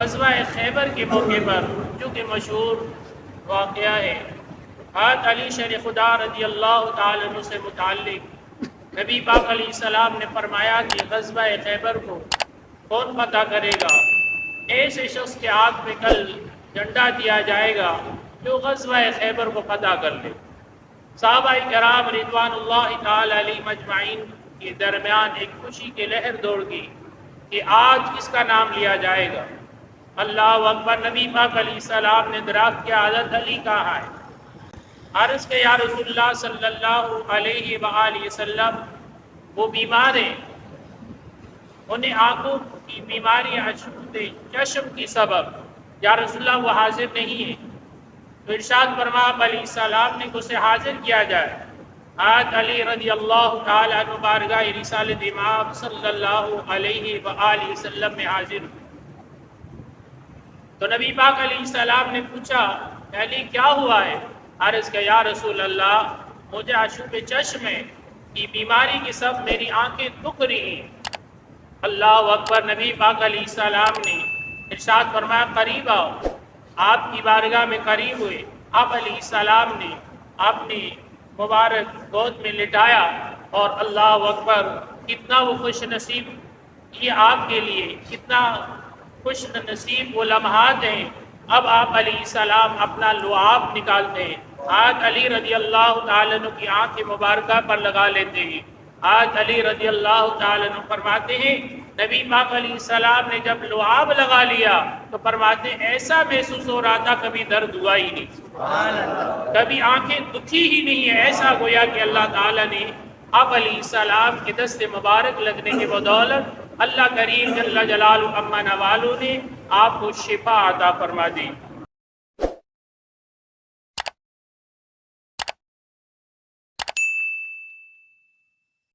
غزوہ خیبر کے موقع پر جو کہ مشہور واقعہ ہے، حضرت علی شیر خدا رضی اللہ تعالیٰ عنہ سے متعلق نبی پاک علیہ السلام نے فرمایا کہ غزوہ خیبر کو کون فتح کرے گا؟ ایسے شخص کے ہاتھ میں کل جھنڈا دیا جائے گا جو غزوہ خیبر کو فتح کر لے۔ صحابہ کرام رضوان اللہ تعالی علیہ مجمعین کے درمیان ایک خوشی کی لہر دوڑ گئی کہ آج کس کا نام لیا جائے گا۔ اللہ اکبر۔ نبی پاک علیہ السلام نے دراز کیا حضرت علی کہا ہے۔ عرض کہ یا رسول اللہ صلی اللہ علیہ وآلہ وسلم وہ بیمار ہیں، انہیں آنکھوں کی بیماری اشعت چشم کی سبب، یا رسول اللہ وہ حاضر نہیں ہے۔ تو ارشاد فرمایا علیہ السلام نے کہ اسے حاضر کیا جائے۔ حضرت علی رضی اللہ تعالی عنہ بارگاہ رسالت امام صلی اللہ علیہ وآلہ وسلم میں حاضر ہوئے۔ تو نبی پاک علیہ السلام نے پوچھا علی کیا ہوا ہے؟ عرض کہ یا رسول اللہ مجھے اشعت چشم کی بیماری کی سب میری آنکھیں دکھ رہی ہیں۔ اللہ اکبر۔ نبی پاک علیہ السلام نے ارشاد فرمایا قریب آؤ۔ آپ کی بارگاہ میں قریب ہوئے، آپ علیہ السلام نے اپنی مبارک گود میں لٹایا اور اللہ اکبر، کتنا وہ خوش نصیب، یہ آپ کے لیے کتنا خوش نصیب وہ لمحات ہیں۔ اب آپ علیہ السلام اپنا لعاب نکالتے ہیں، حضرت علی رضی اللہ تعالیٰ عنہ کی آنکھ مبارکہ پر لگا لیتے ہیں۔ حضرت علی رضی اللہ تعالیٰ عنہ فرماتے ہیں نبی پاک علیہ السلام نے جب لعاب لگا لیا تو فرماتے ہیں ایسا محسوس ہو رہا تھا کبھی درد ہوا ہی نہیں، کبھی آنکھیں دکھی ہی نہیں ہے، ایسا گویا کہ اللہ تعالیٰ نے اب علیہ السلام کے دست مبارک لگنے کے بدولت اللہ کریم جل جلالہ عما نوالہ نے آپ کو شفا عطا فرما دی۔